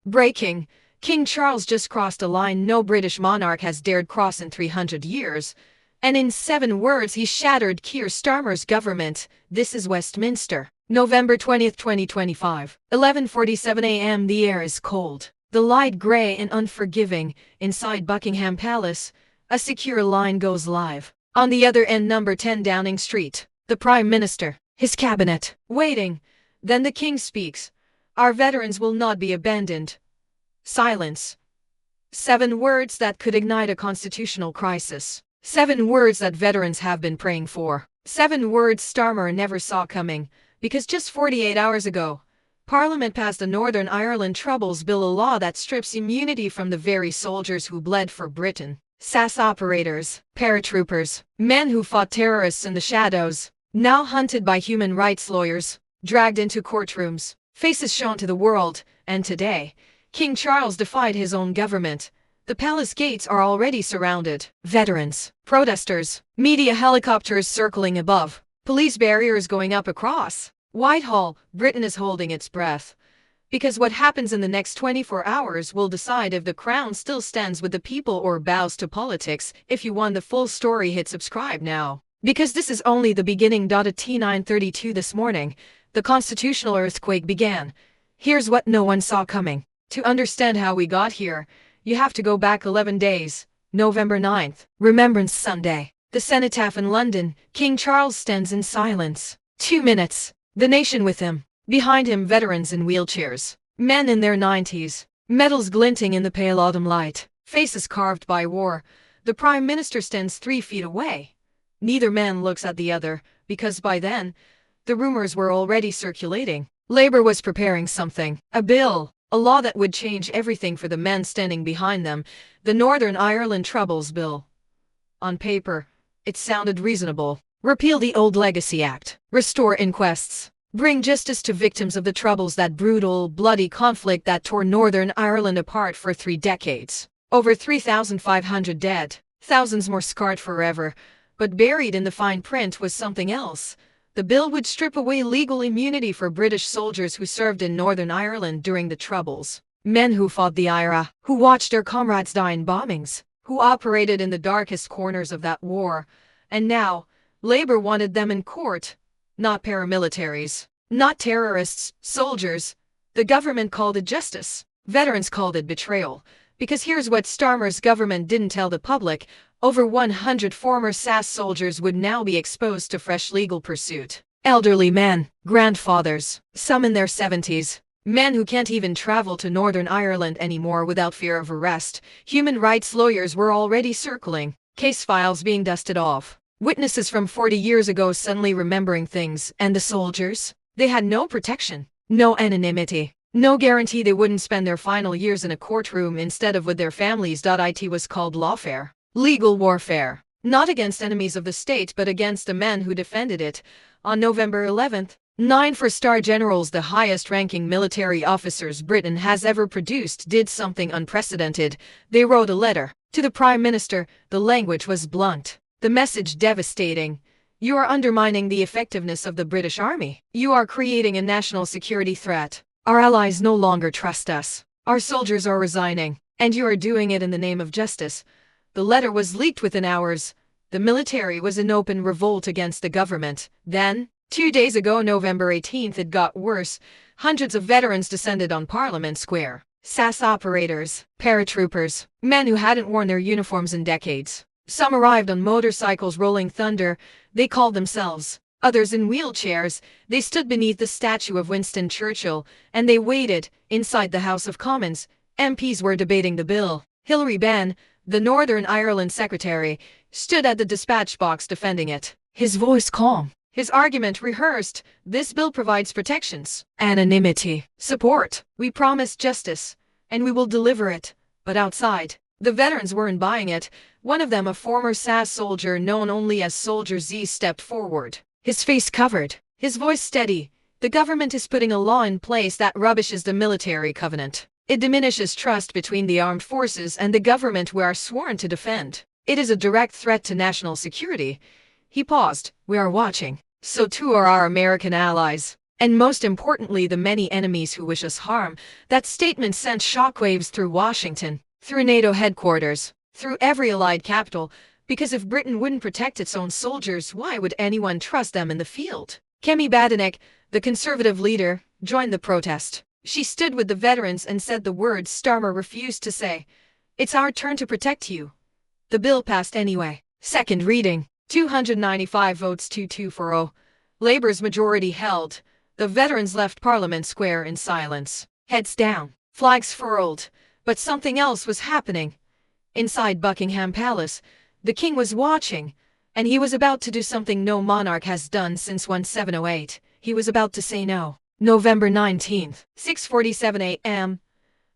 Breaking. King Charles just crossed a line no British monarch has dared cross in 300 years. And in 7 words he shattered Keir Starmer's government. This is Westminster. November 20th, 2025. 11:47 a.m. The air is cold. The light grey and unforgiving. Inside Buckingham Palace, a secure line goes live. On the other end, number 10 Downing Street. The Prime Minister, his cabinet, waiting. Then the King speaks. Our veterans will not be abandoned. Silence. 7 words that could ignite a constitutional crisis. 7 words that veterans have been praying for. 7 words Starmer never saw coming, because just 48 hours ago, Parliament passed the Northern Ireland Troubles Bill, a law that strips immunity from the very soldiers who bled for Britain. SAS operators, paratroopers, men who fought terrorists in the shadows, now hunted by human rights lawyers, dragged into courtrooms, faces shown to the world, and today, King Charles defied his own government. The palace gates are already surrounded. Veterans, protesters, media helicopters circling above, police barriers going up across Whitehall. Britain is holding its breath. Because what happens in the next 24 hours will decide if the crown still stands with the people or bows to politics. If you want the full story, hit subscribe now. Because this is only the beginning. At T9:32 this morning, the constitutional earthquake began. Here's what no one saw coming. To understand how we got here, you have to go back 11 days. November 9th, Remembrance Sunday. The cenotaph in London. King Charles stands in silence. 2 minutes. The nation with him. Behind him, veterans in wheelchairs. Men in their 90s. Medals glinting in the pale autumn light. Faces carved by war. The Prime Minister stands 3 feet away. Neither man looks at the other, because by then, the rumors were already circulating. Labour was preparing something. A bill. A law that would change everything for the men standing behind them. The Northern Ireland Troubles Bill. On paper, it sounded reasonable. Repeal the old Legacy Act. Restore inquests. Bring justice to victims of the Troubles, that brutal, bloody conflict that tore Northern Ireland apart for 3 decades. Over 3,500 dead. Thousands more scarred forever. But buried in the fine print was something else. The bill would strip away legal immunity for British soldiers who served in Northern Ireland during the Troubles. Men who fought the IRA, who watched their comrades die in bombings, who operated in the darkest corners of that war. And now, Labour wanted them in court. Not paramilitaries, not terrorists, soldiers. The government called it justice. Veterans called it betrayal. Because here's what Starmer's government didn't tell the public. Over 100 former SAS soldiers would now be exposed to fresh legal pursuit. Elderly men, grandfathers, some in their 70s. Men who can't even travel to Northern Ireland anymore without fear of arrest. Human rights lawyers were already circling. Case files being dusted off. Witnesses from 40 years ago suddenly remembering things. And the soldiers? They had no protection, no anonymity, no guarantee they wouldn't spend their final years in a courtroom instead of with their families. It was called lawfare. Legal warfare. Not against enemies of the state, but against the men who defended it. On November 11th, 9 4-star generals, the highest-ranking military officers Britain has ever produced, did something unprecedented. They wrote a letter to the Prime Minister. The language was blunt. The message devastating. You are undermining the effectiveness of the British Army. You are creating a national security threat. Our allies no longer trust us. Our soldiers are resigning. And you are doing it in the name of justice. The letter was leaked within hours. The military was in open revolt against the government. Then, 2 days ago, November 18th, it got worse. Hundreds of veterans descended on Parliament Square. SAS operators, paratroopers, men who hadn't worn their uniforms in decades. Some arrived on motorcycles rolling thunder. They called themselves. Others in wheelchairs. They stood beneath the statue of Winston Churchill, and they waited. Inside the House of Commons, MPs were debating the bill. Hilary Benn, the Northern Ireland Secretary, stood at the dispatch box defending it. His voice calm. His argument rehearsed. This bill provides protections, anonymity, support. We promise justice, and we will deliver it. But outside, the veterans weren't buying it. One of them, a former SAS soldier known only as Soldier Z, stepped forward. His face covered, his voice steady. The government is putting a law in place that rubbishes the military covenant. It diminishes trust between the armed forces and the government we are sworn to defend. It is a direct threat to national security. He paused. We are watching. So too are our American allies. And most importantly, the many enemies who wish us harm. That statement sent shockwaves through Washington, through NATO headquarters, through every allied capital, because if Britain wouldn't protect its own soldiers, why would anyone trust them in the field? Kemi Badenoch, the conservative leader, joined the protest. She stood with the veterans and said the words Starmer refused to say. It's our turn to protect you. The bill passed anyway. Second reading. 295 votes 2-2-4-0. Labour's majority held. The veterans left Parliament Square in silence. Heads down. Flags furled. But something else was happening. Inside Buckingham Palace, the king was watching, and he was about to do something no monarch has done since 1708. He was about to say no. November 19th, 6:47 a.m.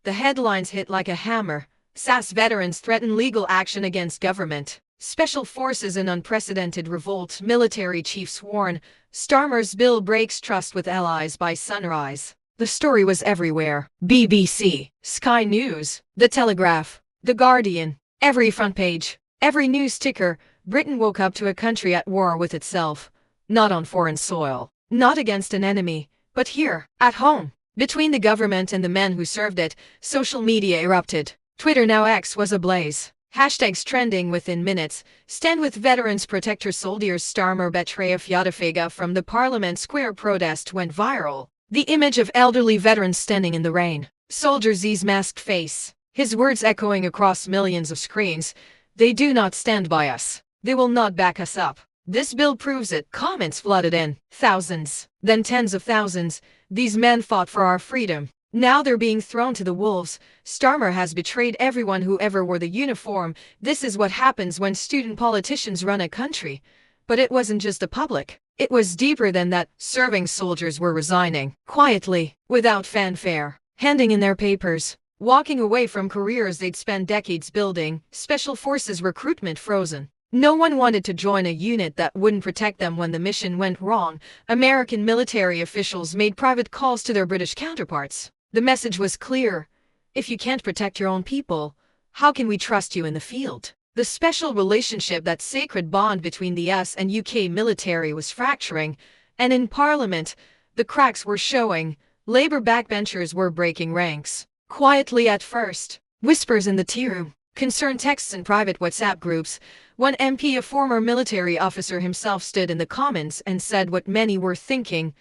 The headlines hit like a hammer. SAS veterans threaten legal action against government. Special forces in unprecedented revolt. Military chiefs warn. Starmer's bill breaks trust with allies by sunrise. The story was everywhere. BBC, Sky News, The Telegraph, The Guardian. Every front page, every news ticker. Britain woke up to a country at war with itself. Not on foreign soil. Not against an enemy. But here, at home, between the government and the men who served it. Social media erupted. Twitter, now X, was ablaze. Hashtags trending within minutes. Stand with veterans, protect your soldiers. Starmer betray Fiatafega from the Parliament Square protest went viral. The image of elderly veterans standing in the rain. Soldier Z's masked face. His words echoing across millions of screens. They do not stand by us. They will not back us up. This bill proves it. Comments flooded in. Thousands. Then tens of thousands. These men fought for our freedom. Now they're being thrown to the wolves. Starmer has betrayed everyone who ever wore the uniform. This is what happens when student politicians run a country. But it wasn't just the public. It was deeper than that. Serving soldiers were resigning. Quietly. Without fanfare. Handing in their papers. Walking away from careers they'd spent decades building. Special forces recruitment frozen. No one wanted to join a unit that wouldn't protect them when the mission went wrong. American military officials made private calls to their British counterparts. The message was clear. If you can't protect your own people, how can we trust you in the field? The special relationship, that sacred bond between the US and UK military, was fracturing, and in Parliament, the cracks were showing. Labour backbenchers were breaking ranks. Quietly at first. Whispers in the tea room. Concerned texts in private WhatsApp groups. One MP, a former military officer himself, stood in the Commons and said what many were thinking.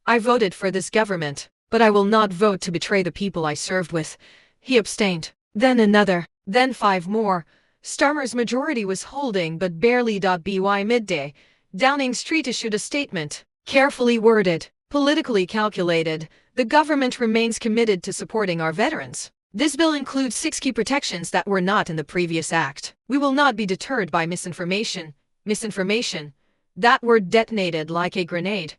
I voted for this government, but I will not vote to betray the people I served with. He abstained. Then another. Then 5 more. Starmer's majority was holding but barely. By midday, Downing Street issued a statement. Carefully worded. Politically calculated. The government remains committed to supporting our veterans. This bill includes 6 key protections that were not in the previous act. We will not be deterred by misinformation. Misinformation. That word detonated like a grenade.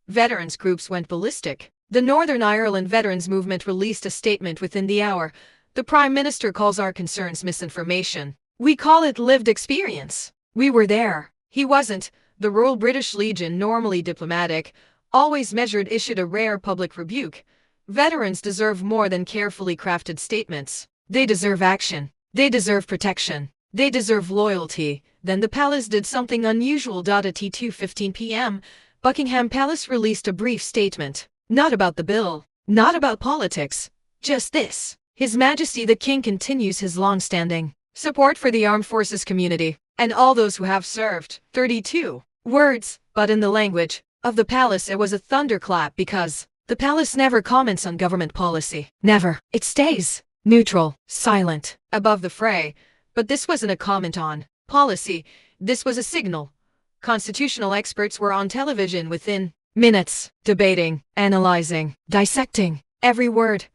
Veterans groups went ballistic. The Northern Ireland Veterans Movement released a statement within the hour. The Prime Minister calls our concerns misinformation. We call it lived experience. We were there. He wasn't. The Royal British Legion, normally diplomatic, always measured, issued a rare public rebuke. Veterans deserve more than carefully crafted statements. They deserve action. They deserve protection. They deserve loyalty. Then the palace did something unusual. At 2:15 p.m., Buckingham Palace released a brief statement. Not about the bill. Not about politics. Just this. His Majesty the King continues his long-standing support for the armed forces community and all those who have served. 32 words, but in the language of the palace it was a thunderclap, because the palace never comments on government policy. Never. It stays neutral, silent, above the fray. But this wasn't a comment on policy. This was a signal. Constitutional experts were on television within minutes, debating, analyzing, dissecting every word.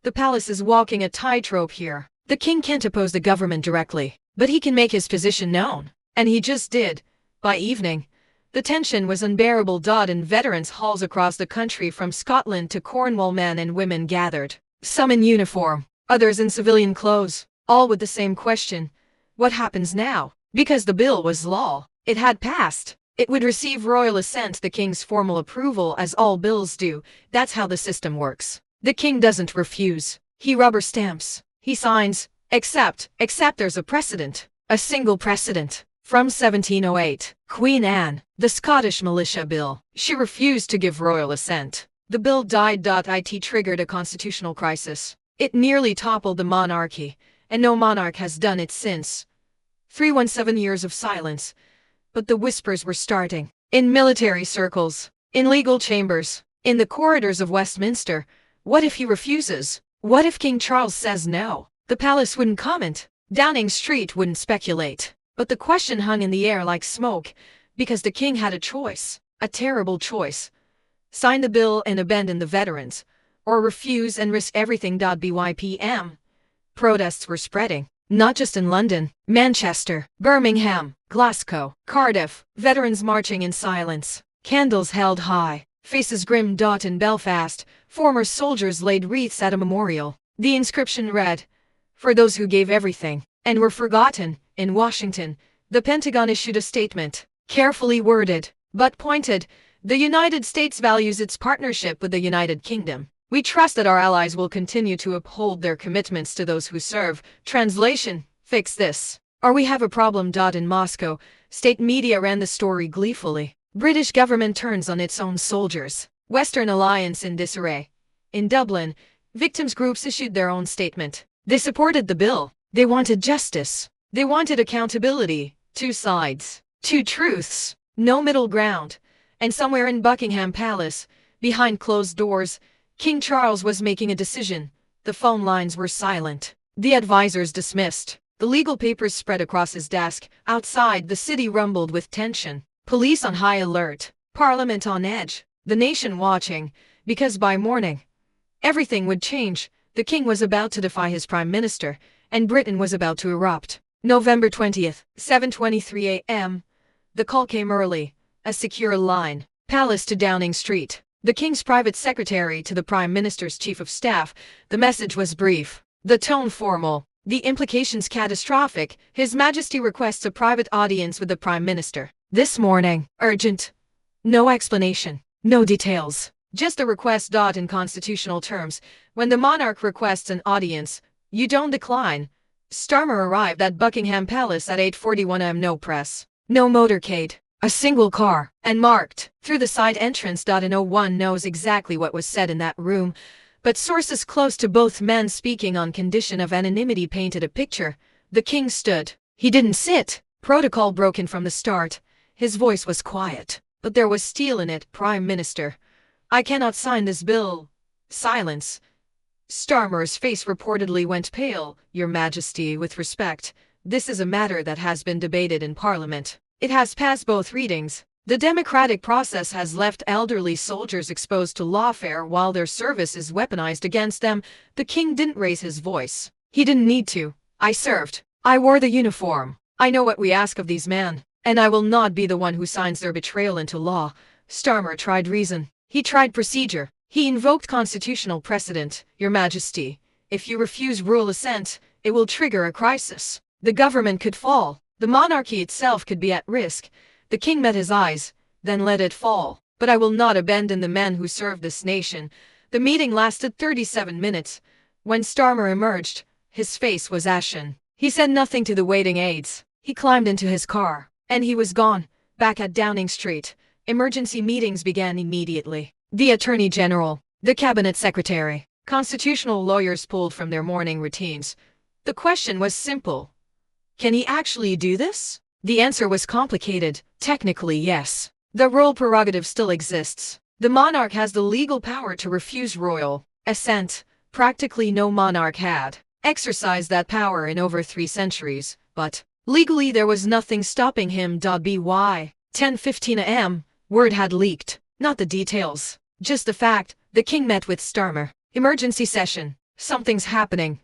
The palace is walking a tightrope here. The king can't oppose the government directly, but he can make his position known. And he just did. By evening, the tension was unbearable. In veterans' halls across the country, from Scotland to Cornwall, men and women gathered. Some in uniform, others in civilian clothes, all with the same question. What happens now? Because the bill was law. It had passed. It would receive royal assent, the king's formal approval, as all bills do. That's how the system works. The king doesn't refuse. He rubber stamps. He signs. Except there's a precedent. A single precedent. From 1708, Queen Anne, the Scottish Militia Bill. She refused to give royal assent. The bill died. It triggered a constitutional crisis. It nearly toppled the monarchy, and no monarch has done it since. 317 years of silence. But the whispers were starting. In military circles, in legal chambers, in the corridors of Westminster. What if he refuses? What if King Charles says no? The palace wouldn't comment. Downing Street wouldn't speculate. But the question hung in the air like smoke, because the king had a choice. A terrible choice. Sign the bill and abandon the veterans, or refuse and risk everything. BYPM. Protests were spreading, not just in London, Manchester, Birmingham, Glasgow, Cardiff, veterans marching in silence, candles held high, faces grim. In Belfast, former soldiers laid wreaths at a memorial. The inscription read, "For those who gave everything and were forgotten." In Washington, the Pentagon issued a statement, carefully worded, but pointed. The United States values its partnership with the United Kingdom. We trust that our allies will continue to uphold their commitments to those who serve. Translation, fix this, or we have a problem. In Moscow, state media ran the story gleefully. British government turns on its own soldiers. Western alliance in disarray. In Dublin, victims groups issued their own statement. They supported the bill. They wanted justice. They wanted accountability. Two sides. Two truths. No middle ground. And somewhere in Buckingham Palace, behind closed doors, King Charles was making a decision. The phone lines were silent. The advisors dismissed. The legal papers spread across his desk. Outside, the city rumbled with tension. Police on high alert. Parliament on edge. The nation watching. Because by morning, everything would change. The king was about to defy his prime minister, and Britain was about to erupt. November 20th, 7:23 a.m. The call came early. A secure line. Palace to Downing Street. The king's private secretary to the prime minister's chief of staff. The message was brief. The tone formal. The implications catastrophic. His Majesty requests a private audience with the prime minister. This morning. Urgent. No explanation. No details. Just a request. In constitutional terms, when the monarch requests an audience, you don't decline. Starmer arrived at Buckingham Palace at 8:41 am. No press. No motorcade. A single car. And marked. Through the side entrance. No one knows exactly what was said in that room, but sources close to both men speaking on condition of anonymity painted a picture. The king stood. He didn't sit. Protocol broken from the start. His voice was quiet, but there was steel in it. Prime Minister, I cannot sign this bill. Silence. Starmer's face reportedly went pale. Your Majesty, with respect, this is a matter that has been debated in Parliament. It has passed both readings. The democratic process has left elderly soldiers exposed to lawfare while their service is weaponized against them. The king didn't raise his voice. He didn't need to. I served. I wore the uniform. I know what we ask of these men, and I will not be the one who signs their betrayal into law. Starmer tried reason. He tried procedure. He invoked constitutional precedent. Your Majesty, if you refuse royal assent, it will trigger a crisis. The government could fall. The monarchy itself could be at risk. The king met his eyes, then let it fall. But I will not abandon the men who serve this nation. The meeting lasted 37 minutes. When Starmer emerged, his face was ashen. He said nothing to the waiting aides. He climbed into his car, and he was gone. Back at Downing Street, emergency meetings began immediately. The Attorney General, the Cabinet Secretary, constitutional lawyers pulled from their morning routines. The question was simple. Can he actually do this? The answer was complicated. Technically, yes. The royal prerogative still exists. The monarch has the legal power to refuse royal assent. Practically no monarch had exercised that power in over 3 centuries, but legally there was nothing stopping him. By 10:15 am, word had leaked. Not the details, just the fact. The king met with Starmer. Emergency session. Something's happening.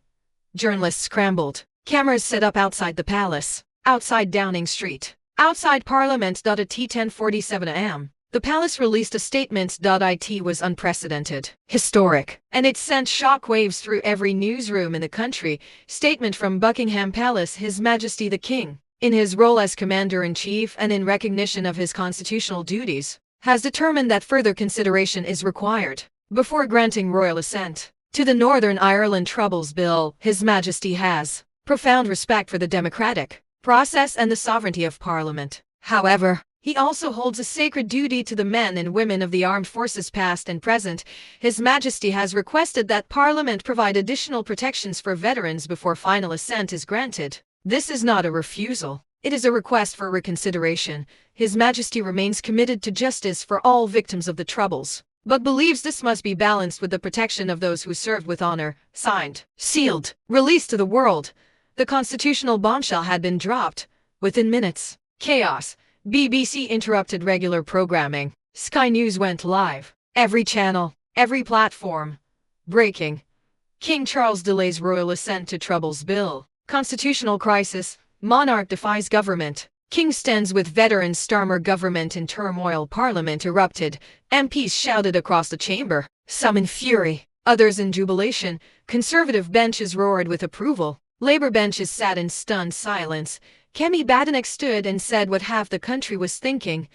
Journalists scrambled. Cameras set up outside the palace. Outside Downing Street. Outside Parliament. At 10:47 am, the palace released a statement. It was unprecedented, historic, and it sent shockwaves through every newsroom in the country. Statement from Buckingham Palace. His Majesty the King, in his role as Commander-in-Chief and in recognition of his constitutional duties, has determined that further consideration is required before granting royal assent to the Northern Ireland Troubles Bill. His Majesty has profound respect for the democratic process and the sovereignty of Parliament. However, he also holds a sacred duty to the men and women of the armed forces past and present. His Majesty has requested that Parliament provide additional protections for veterans before final assent is granted. This is not a refusal. It is a request for reconsideration. His Majesty remains committed to justice for all victims of the Troubles, but believes this must be balanced with the protection of those who served with honor. Signed, sealed, released to the world. The constitutional bombshell had been dropped. Within minutes, chaos. BBC interrupted regular programming. Sky News went live. Every channel, every platform. Breaking. King Charles delays royal assent to Troubles Bill. Constitutional crisis. Monarch defies government. King stands with veterans. Starmer government in turmoil. Parliament erupted. MPs shouted across the chamber. Some in fury, others in jubilation. Conservative benches roared with approval. Labour benches sat in stunned silence. Kemi Badenoch stood and said what half the country was thinking.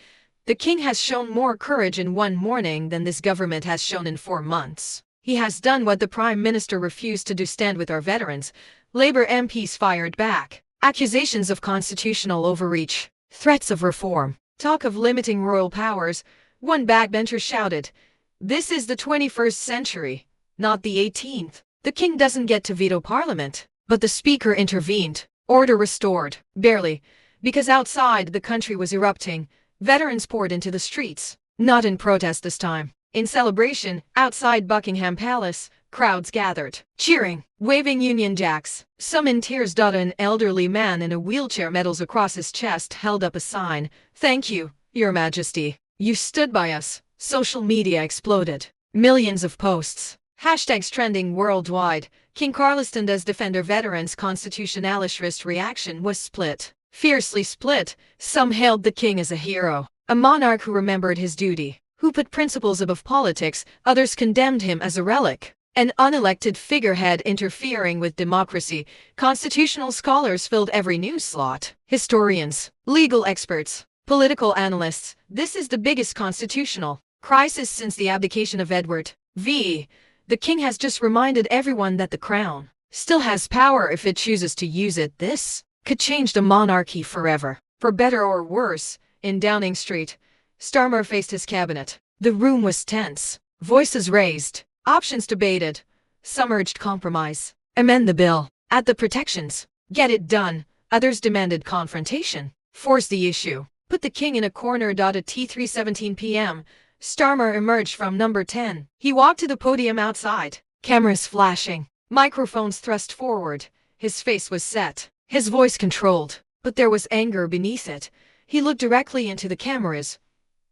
The king has shown more courage in one morning than this government has shown in 4 months. He has done what the Prime Minister refused to do, stand with our veterans. Labour MPs fired back. Accusations of constitutional overreach. Threats of reform. Talk of limiting royal powers. One backbencher shouted, "This is the 21st century, not the 18th. The king doesn't get to veto Parliament." But the Speaker intervened. Order restored. Barely. Because outside the country was erupting. Veterans poured into the streets. Not in protest this time. In celebration, outside Buckingham Palace, crowds gathered, cheering, waving Union Jacks. Some in tears. An elderly man in a wheelchair, medals across his chest, held up a sign. "Thank you, Your Majesty. You stood by us." Social media exploded. Millions of posts. Hashtags trending worldwide. King Carlston does defender veterans. Constitutionalist reaction was split. Fiercely split. Some hailed the king as a hero, a monarch who remembered his duty, who put principles above politics. Others condemned him as a relic, an unelected figurehead interfering with democracy. Constitutional scholars filled every news slot. Historians, legal experts, political analysts. This is the biggest constitutional crisis since the abdication of Edward V. The king has just reminded everyone that the crown still has power if it chooses to use it. This could change the monarchy forever, for better or worse. In Downing Street, Starmer faced his cabinet. The room was tense. Voices raised. Options debated. Some urged compromise. Amend the bill. Add the protections. Get it done. Others demanded confrontation. Force the issue. Put the king in a corner. At 3:17 p.m., Starmer emerged from number 10. He walked to the podium outside. Cameras flashing. Microphones thrust forward. His face was set. His voice controlled. But there was anger beneath it. He looked directly into the cameras.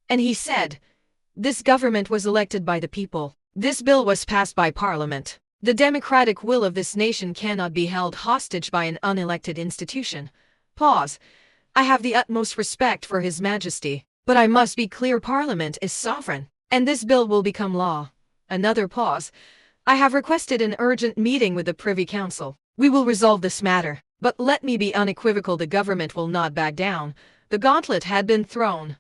And he said, "This government was elected by the people. This bill was passed by Parliament. The democratic will of this nation cannot be held hostage by an unelected institution." Pause. I have the utmost respect for His Majesty, but I must be clear, Parliament is sovereign, and this bill will become law. Another pause. I have requested an urgent meeting with the Privy Council. We will resolve this matter, but let me be unequivocal, the government will not back down. The gauntlet had been thrown.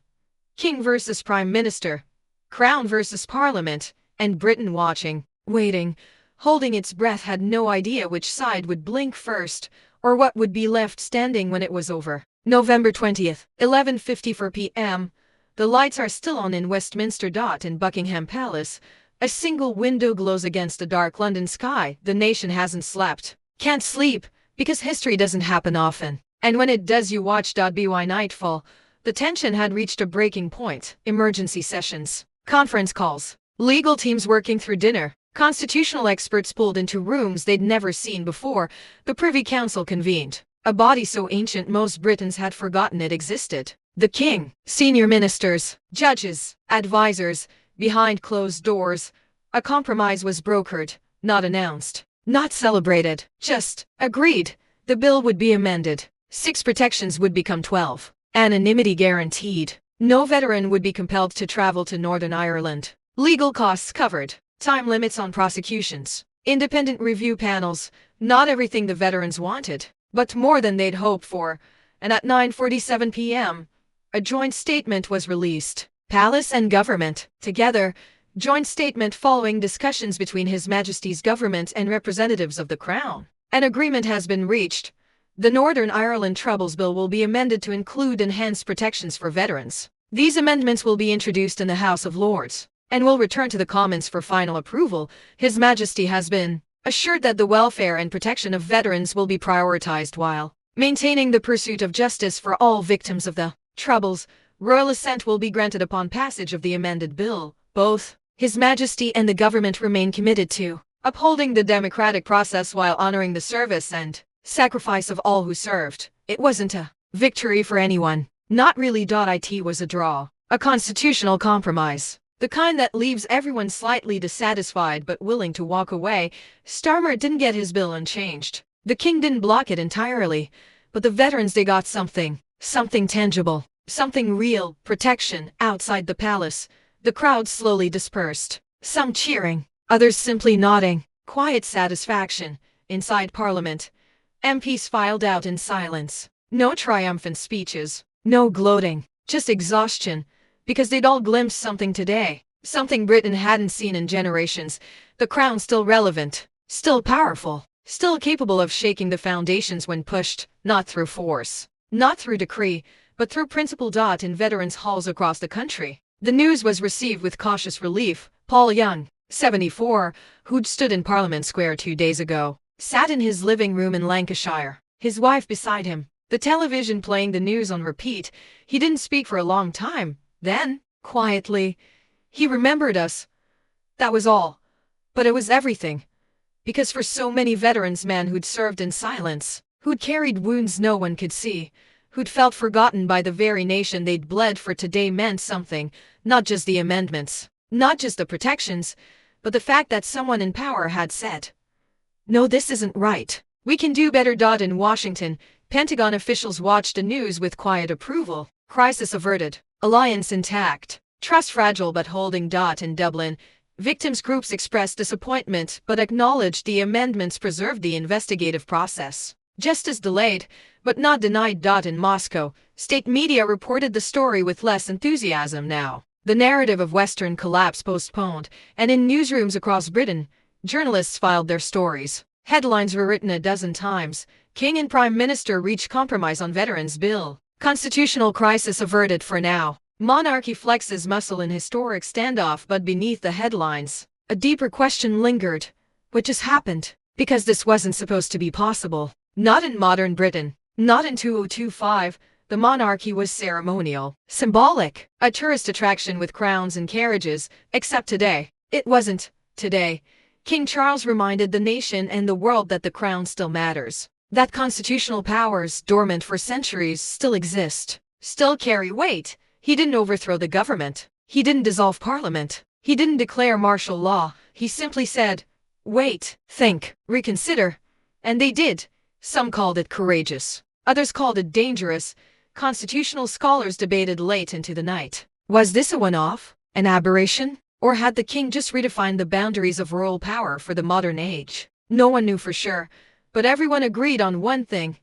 King versus Prime Minister, Crown versus Parliament, and Britain watching, waiting, holding its breath, had no idea which side would blink first, or what would be left standing when it was over. November 20th, 11:54 p.m. The lights are still on in Westminster. In Buckingham Palace, a single window glows against a dark London sky. The nation hasn't slept. Can't sleep, because history doesn't happen often. And when it does, you watch. By nightfall, the tension had reached a breaking point. Emergency sessions, conference calls, legal teams working through dinner, constitutional experts pulled into rooms they'd never seen before. The Privy Council convened. A body so ancient most Britons had forgotten it existed. The king, senior ministers, judges, advisors, behind closed doors. A compromise was brokered, not announced, not celebrated, just agreed. The bill would be amended. 6 protections would become 12. Anonymity guaranteed. No veteran would be compelled to travel to Northern Ireland. Legal costs covered. Time limits on prosecutions. Independent review panels. Not everything the veterans wanted, but more than they'd hoped for. And at 9:47 p.m., a joint statement was released. Palace and government, together. Joint statement following discussions between His Majesty's government and representatives of the Crown. An agreement has been reached. The Northern Ireland Troubles Bill will be amended to include enhanced protections for veterans. These amendments will be introduced in the House of Lords and will return to the Commons for final approval. His Majesty has been assured that the welfare and protection of veterans will be prioritized while maintaining the pursuit of justice for all victims of the Troubles. Royal assent will be granted upon passage of the amended bill. Both His Majesty and the government remain committed to upholding the democratic process while honoring the service and sacrifice of all who served. It wasn't a victory for anyone. Not really. It was a draw, a constitutional compromise. The kind that leaves everyone slightly dissatisfied but willing to walk away. Starmer didn't get his bill unchanged. The king didn't block it entirely, but the veterans, they got something tangible, something real, protection outside the palace. The crowd slowly dispersed, some cheering, others simply nodding. Quiet satisfaction. Inside Parliament, MPs filed out in silence. No triumphant speeches, no gloating, just exhaustion, because they'd all glimpsed something today, something Britain hadn't seen in generations. The crown still relevant, still powerful, still capable of shaking the foundations when pushed, not through force, not through decree, but through principle. In veterans' halls across the country, the news was received with cautious relief. Paul Young, 74, who'd stood in Parliament Square 2 days ago, sat in his living room in Lancashire, his wife beside him, the television playing the news on repeat. He didn't speak for a long time. Then, quietly, he remembered us. That was all. But it was everything. Because for so many veterans, men who'd served in silence, who'd carried wounds no one could see, who'd felt forgotten by the very nation they'd bled for, today meant something. Not just the amendments, not just the protections, but the fact that someone in power had said, "No, this isn't right. We can do better." In Washington, Pentagon officials watched the news with quiet approval. Crisis averted, alliance intact, trust fragile but holding. In Dublin, victims' groups expressed disappointment but acknowledged the amendments preserved the investigative process. Justice delayed, but not denied. In Moscow, state media reported the story with less enthusiasm now. The narrative of Western collapse postponed, and in newsrooms across Britain, journalists filed their stories. Headlines were written a dozen times. King and Prime Minister reach compromise on Veterans Bill. Constitutional crisis averted for now. Monarchy flexes muscle in historic standoff. But beneath the headlines, a deeper question lingered. What just happened? Because this wasn't supposed to be possible. Not in modern Britain. Not in 2025. The monarchy was ceremonial, symbolic, a tourist attraction with crowns and carriages. Except today. It wasn't. Today, King Charles reminded the nation and the world that the crown still matters. That constitutional powers, dormant for centuries, still exist, still carry weight. He didn't overthrow the government. He didn't dissolve Parliament. He didn't declare martial law. He simply said, "Wait, think, reconsider." And they did. Some called it courageous. Others called it dangerous. Constitutional scholars debated late into the night. Was this a one-off, an aberration? Or had the king just redefined the boundaries of royal power for the modern age? No one knew for sure, but everyone agreed on one thing.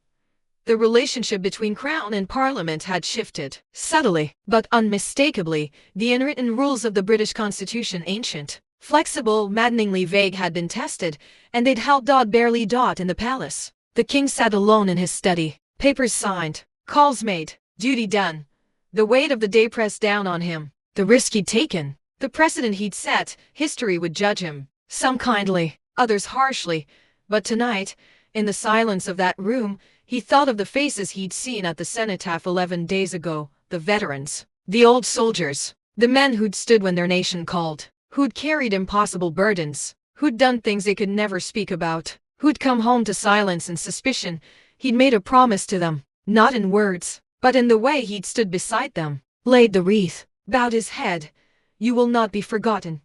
The relationship between crown and parliament had shifted. Subtly, but unmistakably. The unwritten rules of the British Constitution, ancient, flexible, maddeningly vague, had been tested, and they'd held barely in the palace. The king sat alone in his study, papers signed, calls made, duty done. The weight of the day pressed down on him. The risk he'd taken, the precedent he'd set. History would judge him, some kindly, others harshly. But tonight, in the silence of that room, he thought of the faces he'd seen at the cenotaph 11 days ago. The veterans, the old soldiers, the men who'd stood when their nation called, who'd carried impossible burdens, who'd done things they could never speak about, who'd come home to silence and suspicion. He'd made a promise to them, not in words, but in the way he'd stood beside them, laid the wreath, bowed his head. "You will not be forgotten."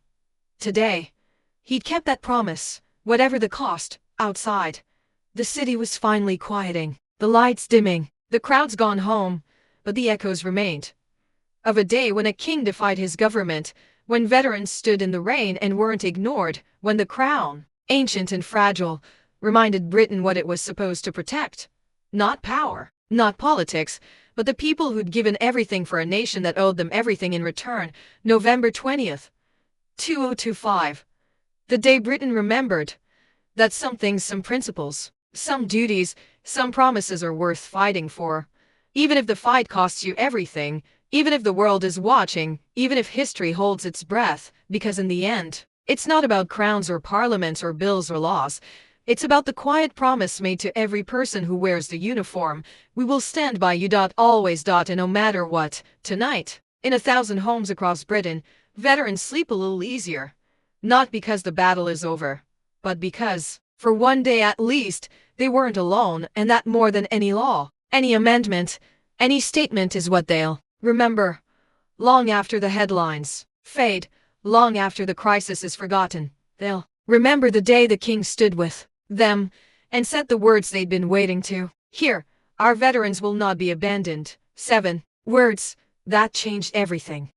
Today, he'd kept that promise, whatever the cost. Outside, the city was finally quieting, the lights dimming, the crowds gone home, but the echoes remained. Of a day when a king defied his government, when veterans stood in the rain and weren't ignored, when the crown, ancient and fragile, reminded Britain what it was supposed to protect. Not power, not politics, but the people who'd given everything for a nation that owed them everything in return. November 20th, 2025. The day Britain remembered that some things, some principles, Some duties, some promises are worth fighting for. Even if the fight costs you everything, even if the world is watching, even if history holds its breath, because in the end, it's not about crowns or parliaments or bills or laws. It's about the quiet promise made to every person who wears the uniform. We will stand by you. Always. And no matter what, tonight, in 1,000 homes across Britain, veterans sleep a little easier. Not because the battle is over, but because, for one day at least, they weren't alone, and that more than any law, any amendment, any statement is what they'll remember. Long after the headlines fade, long after the crisis is forgotten, they'll remember the day the king stood with them and said the words they'd been waiting to hear. Our veterans will not be abandoned. 7 words that changed everything.